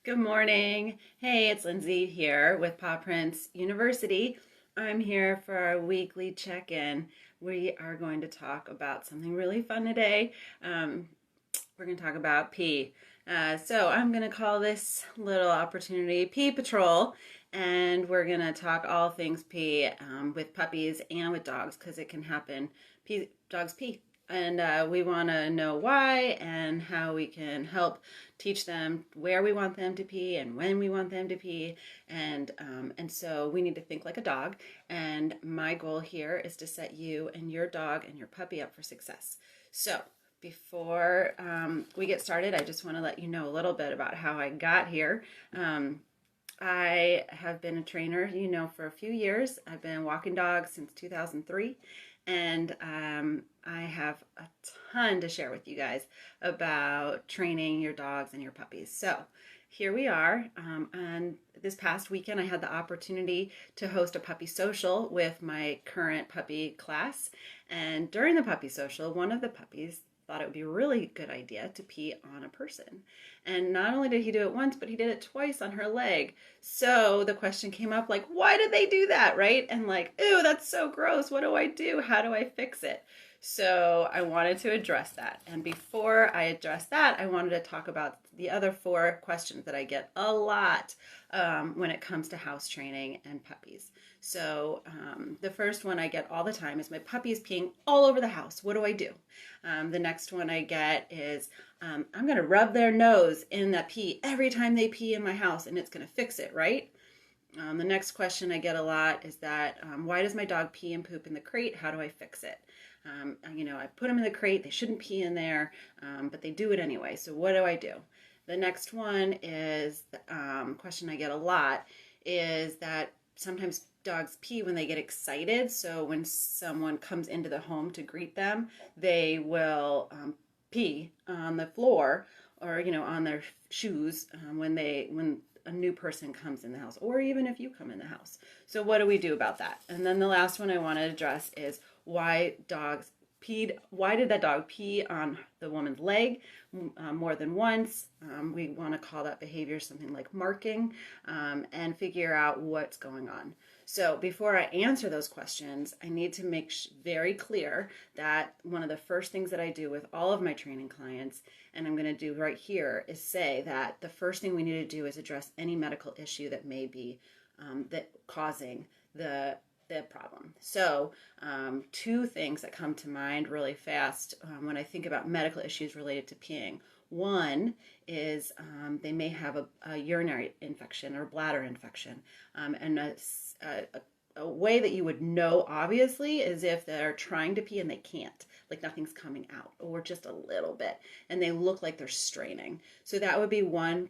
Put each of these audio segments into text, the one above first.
Good morning. Hey, it's Lindsay here with Paw Prints University. I'm here for our weekly check-in. We are going to talk about something really fun today. We're going to talk about pee. So I'm going to call this little opportunity Pee Patrol, and we're going to talk all things pee with puppies and with dogs because it can happen. Dogs pee. And we want to know why and how we can help teach them where we want them to pee and when we want them to pee. And so we need to think like a dog. And my goal here is to set you and your dog and your puppy up for success. So before we get started, I just want to let you know a little bit about how I got here. I have been a trainer, for a few years. I've been walking dogs since 2003, and I have a ton to share with you guys about training your dogs and your puppies. So here we are. And this past weekend, I had the opportunity to host a puppy social with my current puppy class. And during the puppy social, one of the puppies thought it would be a really good idea to pee on a person. And not only did he do it once, but he did it twice on her leg. So the question came up like, why did they do that, right? And like, ew, that's so gross. What do I do? How do I fix it? So I wanted to address that. And before I address that, I wanted to talk about the other 4 questions that I get a lot when it comes to house training and puppies. So the first one I get all the time is my puppy is peeing all over the house. What do I do? The next one I get is I'm going to rub their nose in that pee every time they pee in my house and it's going to fix it, right? The next question I get a lot is that why does my dog pee and poop in the crate? How do I fix it? I put them in the crate. They shouldn't pee in there, but they do it anyway. So what do I do? The next one is question I get a lot is that sometimes dogs pee when they get excited. So when someone comes into the home to greet them, they will pee on the floor or on their shoes when a new person comes in the house, or even if you come in the house. So what do we do about that? And then the last one I want to address is why dogs peed. Why did that dog pee on the woman's leg more than once? We want to call that behavior something like marking and figure out what's going on. So before I answer those questions, I need to make very clear that one of the first things that I do with all of my training clients, and I'm going to do right here, is say that the first thing we need to do is address any medical issue that may be that causing the problem. So 2 things that come to mind really fast when I think about medical issues related to peeing. One is they may have a urinary infection or bladder infection. And a way that you would know, obviously, is if they're trying to pee and they can't, like nothing's coming out or just a little bit, and they look like they're straining. So that would be one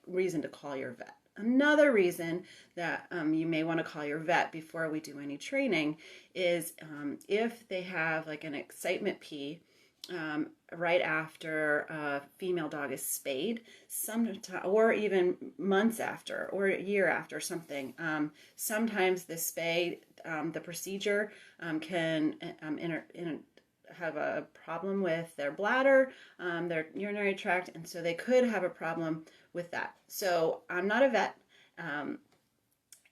reason to call your vet. Another reason that you may want to call your vet before we do any training is if they have like an excitement pee right after a female dog is spayed, or even months after, or a year after something. Sometimes the spay, the procedure can have a problem with their bladder, their urinary tract, and so they could have a problem with that. So I'm not a vet,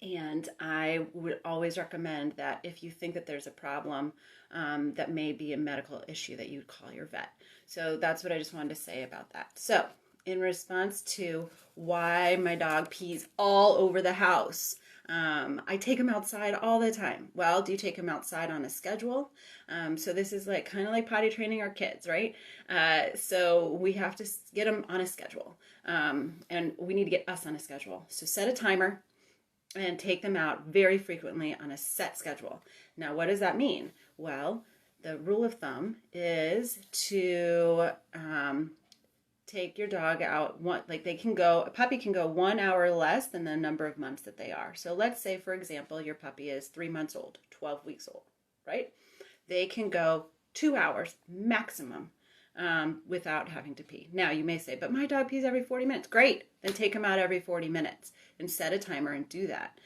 and I would always recommend that if you think that there's a problem that may be a medical issue, that you would call your vet. So that's what I just wanted to say about that. So in response to why my dog pees all over the house, I take him outside all the time. Well, do you take him outside on a schedule? So this is like kind of like potty training our kids, right? So we have to get them on a schedule, and we need to get us on a schedule. So set a timer and take them out very frequently on a set schedule. Now, what does that mean? Well, the rule of thumb is to take your dog out a puppy can go 1 hour less than the number of months that they are. So let's say, for example, your puppy is 3 months old, 12 weeks old, right? They can go 2 hours maximum without having to pee. Now you may say, but my dog pees every 40 minutes. Great, then take them out every 40 minutes and set a timer and do that.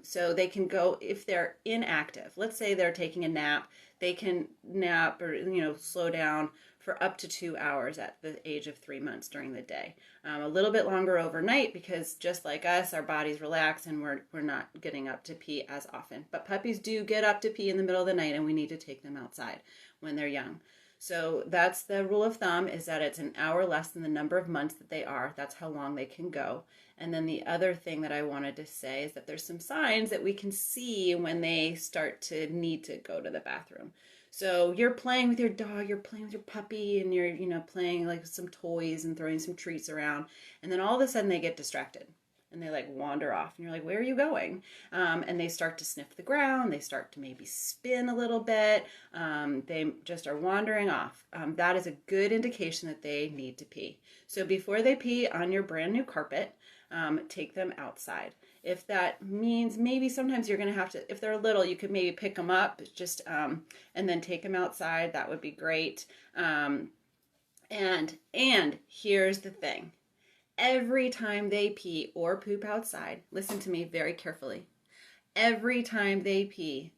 So they can go, if they're inactive, let's say they're taking a nap, they can nap or slow down for up to 2 hours at the age of 3 months during the day. A little bit longer overnight because just like us, our bodies relax and we're not getting up to pee as often. But puppies do get up to pee in the middle of the night, and we need to take them outside when they're young. So that's the rule of thumb, is that it's an hour less than the number of months that they are. That's how long they can go. And then the other thing that I wanted to say is that there's some signs that we can see when they start to need to go to the bathroom. So you're playing with your dog, you're playing with your puppy, and you're, playing like some toys and throwing some treats around. And then all of a sudden they get distracted and they like wander off, and you're like, where are you going? And they start to sniff the ground. They start to maybe spin a little bit. They just are wandering off. That is a good indication that they need to pee. So before they pee on your brand new carpet, take them outside. If that means maybe sometimes you're going to have to, if they're little, you could maybe pick them up just and then take them outside. That would be great. And here's the thing. Every time they pee or poop outside, listen to me very carefully. Every time they pee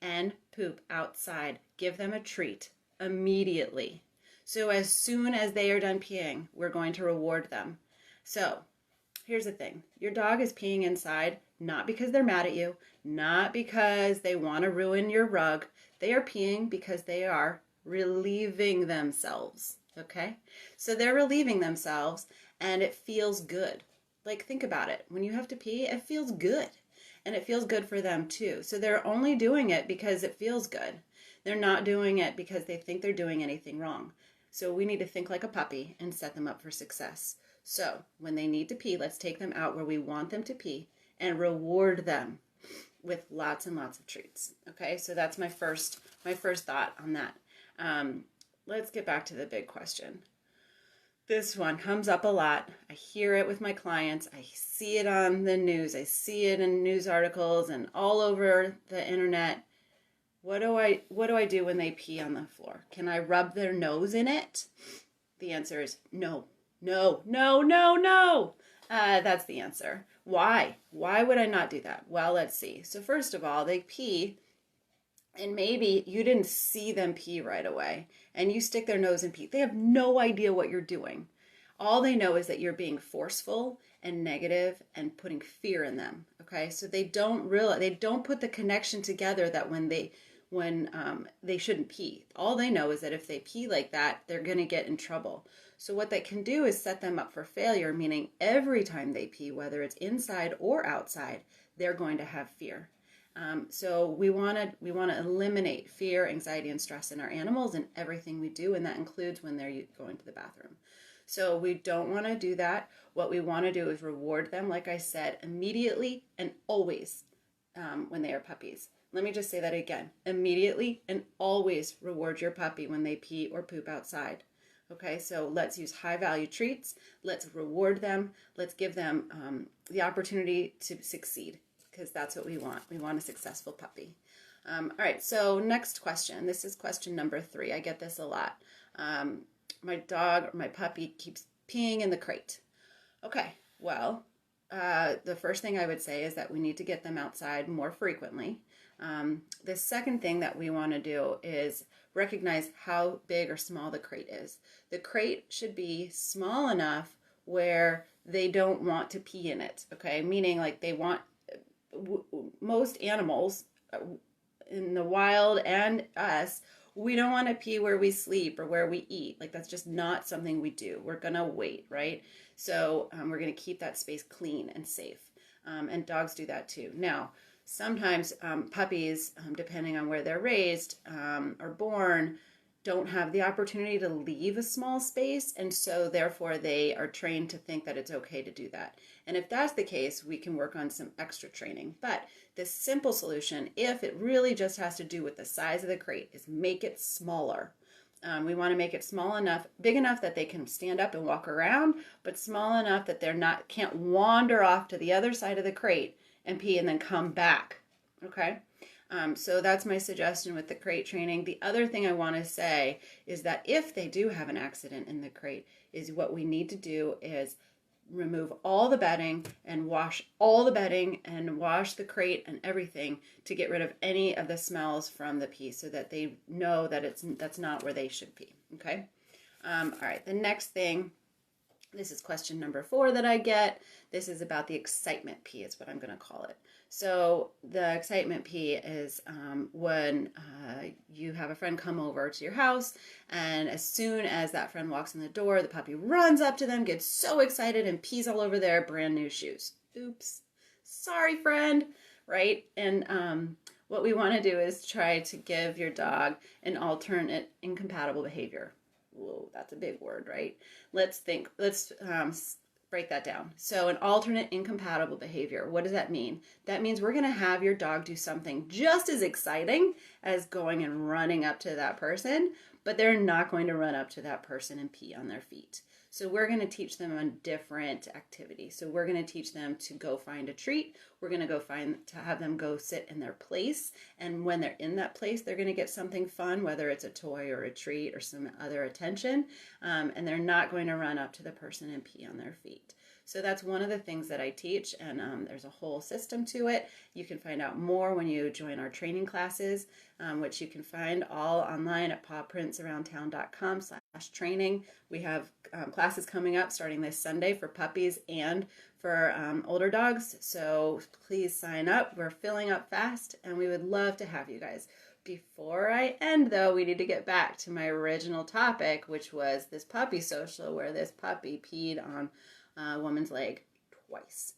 and poop outside, give them a treat immediately. So as soon as they are done peeing, we're going to reward them. So here's the thing. Your dog is peeing inside, not because they're mad at you, not because they want to ruin your rug. They are peeing because they are relieving themselves. Okay? So they're relieving themselves, and it feels good. Like, think about it. When you have to pee, it feels good. And it feels good for them too. So they're only doing it because it feels good. They're not doing it because they think they're doing anything wrong. So we need to think like a puppy and set them up for success. So when they need to pee, let's take them out where we want them to pee and reward them with lots and lots of treats. Okay, so that's my first thought on that. Let's get back to the big question. This one comes up a lot. I hear it with my clients. I see it on the news. I see it in news articles and all over the internet. What do I do when they pee on the floor? Can I rub their nose in it? The answer is no. No, no, no, no. That's the answer. Why? Why would I not do that? Well, let's see. So first of all, they pee, and maybe you didn't see them pee right away, and you stick their nose in pee. They have no idea what you're doing. All they know is that you're being forceful and negative and putting fear in them. Okay, so they don't put the connection together that when they shouldn't pee. All they know is that if they pee like that, they're going to get in trouble. So what that can do is set them up for failure, meaning every time they pee, whether it's inside or outside, they're going to have fear. So we want to eliminate fear, anxiety, and stress in our animals and everything we do, and that includes when they're going to the bathroom. So we don't want to do that. What we want to do is reward them, like I said, immediately and always when they are puppies. Let me just say that again. Immediately and always reward your puppy when they pee or poop outside. Okay, so let's use high value treats. Let's reward them. Let's give them the opportunity to succeed, because that's what we want. We want a successful puppy. All right, so next question. This is question number 3. I get this a lot. My dog or my puppy keeps peeing in the crate. Okay, well, the first thing I would say is that we need to get them outside more frequently. The second thing that we want to do is recognize how big or small the crate is. The crate should be small enough where they don't want to pee in it, okay? Meaning like most animals in the wild and us, we don't want to pee where we sleep or where we eat. Like, that's just not something we do. We're going to wait, right? So we're going to keep that space clean and safe. And dogs do that too. Now, sometimes puppies, depending on where they're raised or born, don't have the opportunity to leave a small space, and so therefore they are trained to think that it's okay to do that. And if that's the case, we can work on some extra training. But the simple solution, if it really just has to do with the size of the crate, is make it smaller. We want to make it small enough, big enough that they can stand up and walk around, but small enough that can't wander off to the other side of the crate and pee and then come back. Okay? So that's my suggestion with the crate training. The other thing I want to say is that if they do have an accident in the crate, is what we need to do is remove all the bedding and wash all the bedding and wash the crate and everything to get rid of any of the smells from the pee, so that they know that that's not where they should pee. Okay? All right, the next thing, this is question number 4 that I get. This is about the excitement P is what I'm going to call it. So the excitement P is when you have a friend come over to your house, and as soon as that friend walks in the door, the puppy runs up to them, gets so excited, and pees all over their brand new shoes. Oops. Sorry, friend. Right? And what we want to do is try to give your dog an alternate incompatible behavior. Whoa, that's a big word, right? Let's break that down. So, an alternate incompatible behavior, what does that mean? That means we're going to have your dog do something just as exciting as going and running up to that person, but they're not going to run up to that person and pee on their feet. So we're going to teach them a different activity. So we're going to teach them to go find a treat. We're going to have them go sit in their place. And when they're in that place, they're going to get something fun, whether it's a toy or a treat or some other attention. And they're not going to run up to the person and pee on their feet. So that's one of the things that I teach, and there's a whole system to it. You can find out more when you join our training classes, which you can find all online at pawprintsaroundtown.com/training. We have classes coming up starting this Sunday for puppies and for older dogs, so please sign up. We're filling up fast, and we would love to have you guys. Before I end, though, we need to get back to my original topic, which was this puppy social, where this puppy peed on a woman's leg twice.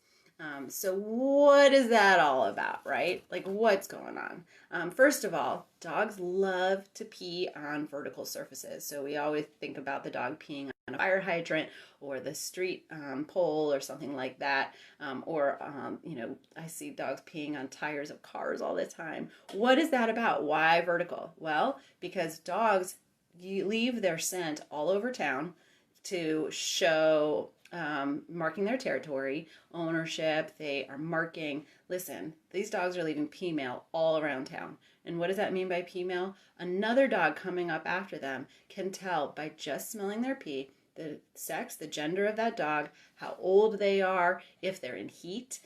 So what is that all about, right? Like, what's going on? First of all, dogs love to pee on vertical surfaces. So we always think about the dog peeing on a fire hydrant or the street pole or something like that. I see dogs peeing on tires of cars all the time. What is that about? Why vertical? Well, because dogs leave their scent all over town to show marking their territory, ownership. They are marking, listen, these dogs are leaving pee mail all around town. And what does that mean by pee mail? Another dog coming up after them can tell by just smelling their pee the sex, the gender of that dog, how old they are, if they're in heat,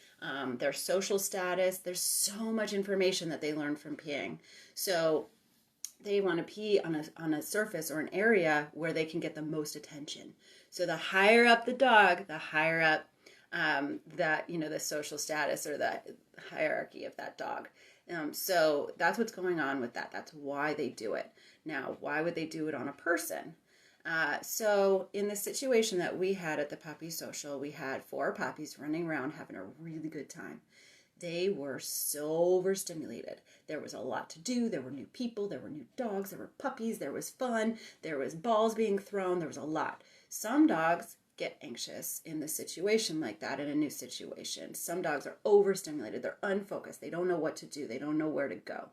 their social status. There's so much information that they learn from peeing. So they want to pee on a surface or an area where they can get the most attention. So the higher up the dog, the higher up the social status or the hierarchy of that dog. So that's what's going on with that. That's why they do it. Now, why would they do it on a person? So in the situation that we had at the puppy social, we had 4 puppies running around having a really good time. They were so overstimulated. There was a lot to do. There were new people. There were new dogs. There were puppies. There was fun. There was balls being thrown. There was a lot. Some dogs get anxious in the situation like that, in a new situation. Some dogs are overstimulated. They're unfocused. They don't know what to do. They don't know where to go.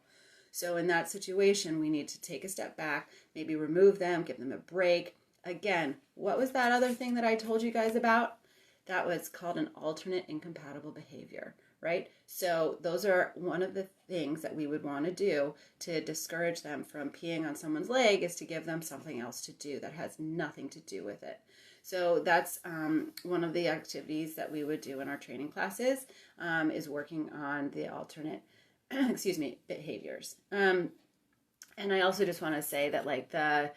So in that situation, we need to take a step back, maybe remove them, give them a break. Again, what was that other thing that I told you guys about? That was called an alternate incompatible behavior, right? So those are one of the things that we would want to do to discourage them from peeing on someone's leg, is to give them something else to do that has nothing to do with it. So that's one of the activities that we would do in our training classes, is working on the alternate behaviors. And I also just want to say that, like, the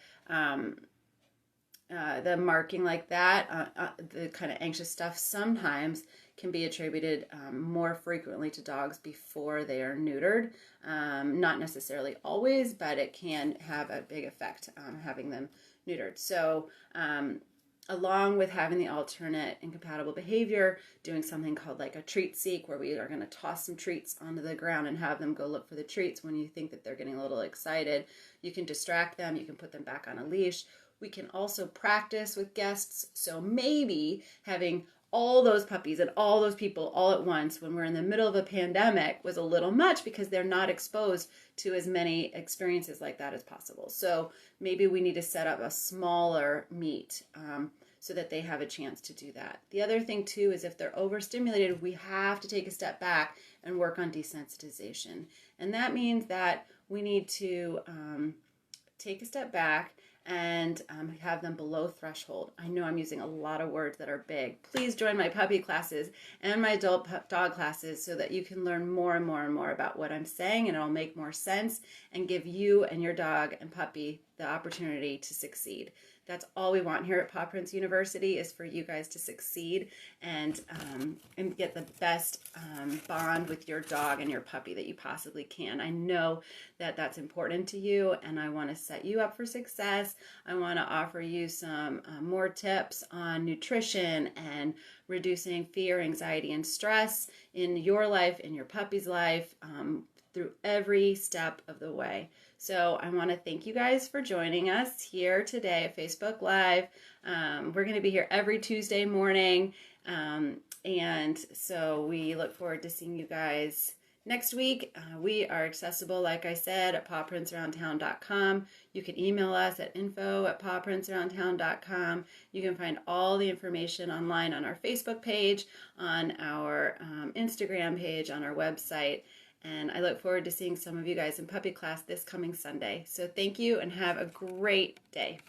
marking like that, the kind of anxious stuff sometimes can be attributed more frequently to dogs before they are neutered. Not necessarily always, but it can have a big effect on having them neutered. So along with having the alternate incompatible behavior, doing something called like a treat seek, where we are going to toss some treats onto the ground and have them go look for the treats when you think that they're getting a little excited. You can distract them. You can put them back on a leash. We can also practice with guests. So maybe having all those puppies and all those people all at once when we're in the middle of a pandemic was a little much, because they're not exposed to as many experiences like that as possible. So maybe we need to set up a smaller meet so that they have a chance to do that. The other thing too is, if they're overstimulated, we have to take a step back and work on desensitization. And that means that we need to take a step back and have them below threshold. I know I'm using a lot of words that are big. Please join my puppy classes and my adult dog classes so that you can learn more and more and more about what I'm saying, and it'll make more sense and give you and your dog and puppy the opportunity to succeed. That's all we want here at Paw Prints University, is for you guys to succeed and get the best bond with your dog and your puppy that you possibly can. I know that that's important to you, and I want to set you up for success. I want to offer you some more tips on nutrition and reducing fear, anxiety, and stress in your life, in your puppy's life, through every step of the way. So I want to thank you guys for joining us here today at Facebook Live. We're going to be here every Tuesday morning. And so we look forward to seeing you guys next week. We are accessible, like I said, at pawprints.aroundtown.com. You can email us at info@pawprints.aroundtown.com. You can find all the information online on our Facebook page, on our Instagram page, on our website. And I look forward to seeing some of you guys in puppy class this coming Sunday. So thank you and have a great day.